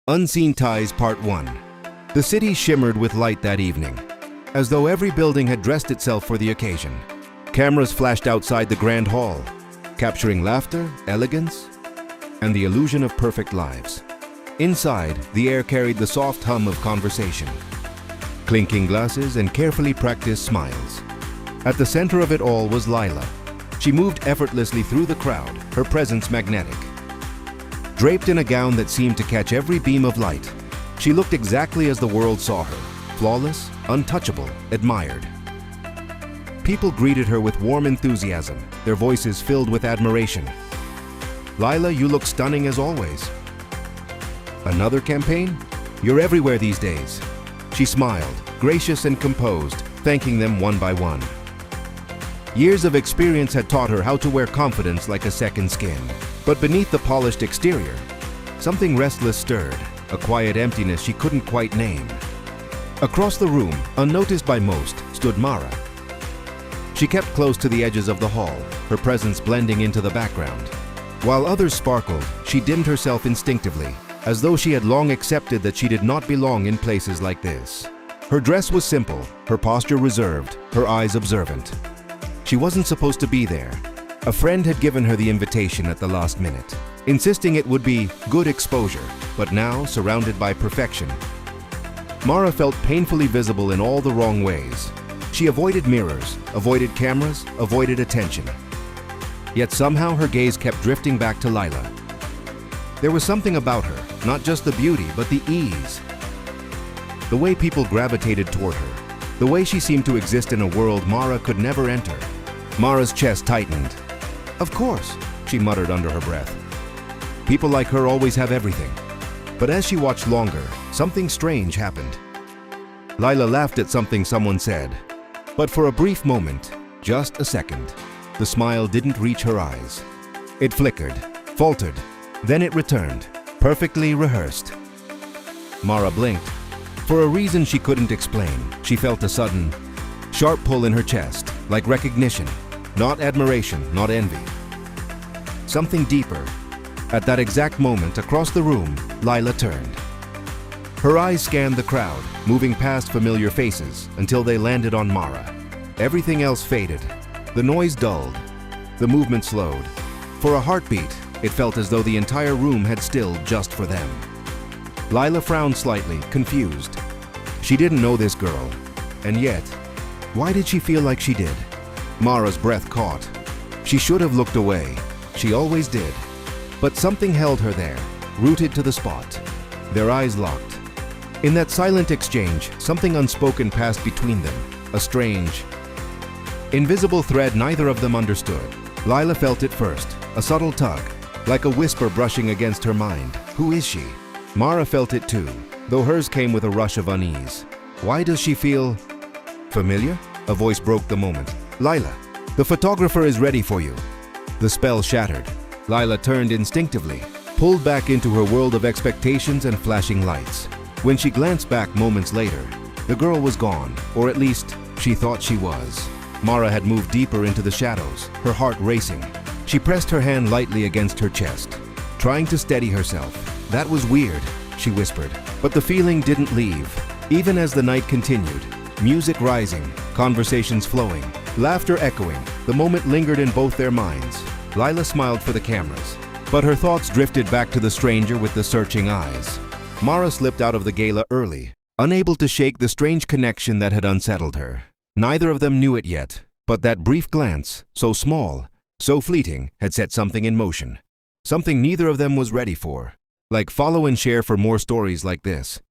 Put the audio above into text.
Unseen Ties Part 1. The city shimmered with light that evening, as though every building had dressed itself for the occasion. Cameras flashed outside the grand hall, capturing laughter, elegance, and the illusion of perfect lives. Inside, the air carried the soft hum of conversation, clinking glasses and carefully practiced smiles. At the center of it all was Lila. She moved effortlessly through the crowd, her presence magnetic. Draped in a gown that seemed to catch every beam of light, she looked exactly as the world saw her, flawless, untouchable, admired. People greeted her with warm enthusiasm, their voices filled with admiration. "Lila, you look stunning as always." "Another campaign? You're everywhere these days." She smiled, gracious and composed, thanking them one by one. Years of experience had taught her how to wear confidence like a second skin. But beneath the polished exterior, something restless stirred, a quiet emptiness she couldn't quite name. Across the room, unnoticed by most, stood Mara. She kept close to the edges of the hall, her presence blending into the background. While others sparkled, she dimmed herself instinctively, as though she had long accepted that she did not belong in places like this. Her dress was simple, her posture reserved, her eyes observant. She wasn't supposed to be there. A friend had given her the invitation at the last minute, insisting it would be good exposure, but now, surrounded by perfection, Mara felt painfully visible in all the wrong ways. She avoided mirrors, avoided cameras, avoided attention. Yet somehow her gaze kept drifting back to Lila. There was something about her, not just the beauty, but the ease. The way people gravitated toward her, the way she seemed to exist in a world Mara could never enter. Mara's chest tightened. "Of course," she muttered under her breath. "People like her always have everything." But as she watched longer, something strange happened. Lila laughed at something someone said. But for a brief moment, just a second, the smile didn't reach her eyes. It flickered, faltered, then it returned, perfectly rehearsed. Mara blinked. For a reason she couldn't explain, she felt a sudden, sharp pull in her chest, like recognition. Not admiration, not envy. Something deeper. At that exact moment, across the room, Lila turned. Her eyes scanned the crowd, moving past familiar faces until they landed on Mara. Everything else faded. The noise dulled. The movement slowed. For a heartbeat, it felt as though the entire room had stilled just for them. Lila frowned slightly, confused. She didn't know this girl. And yet, why did she feel like she did? Mara's breath caught. She should have looked away. She always did. But something held her there, rooted to the spot. Their eyes locked. In that silent exchange, something unspoken passed between them, a strange, invisible thread neither of them understood. Lila felt it first, a subtle tug, like a whisper brushing against her mind. Who is she? Mara felt it too, though hers came with a rush of unease. Why does she feel familiar? A voice broke the moment. "Lila, the photographer is ready for you." The spell shattered. Lila turned instinctively, pulled back into her world of expectations and flashing lights. When she glanced back moments later, the girl was gone, or at least she thought she was. Mara had moved deeper into the shadows, her heart racing. She pressed her hand lightly against her chest, trying to steady herself. "That was weird," she whispered, but the feeling didn't leave. Even as the night continued, music rising, conversations flowing, laughter echoing, the moment lingered in both their minds. Lila smiled for the cameras, but her thoughts drifted back to the stranger with the searching eyes. Mara slipped out of the gala early, unable to shake the strange connection that had unsettled her. Neither of them knew it yet, but that brief glance, so small, so fleeting, had set something in motion. Something neither of them was ready for. Like, follow and share for more stories like this.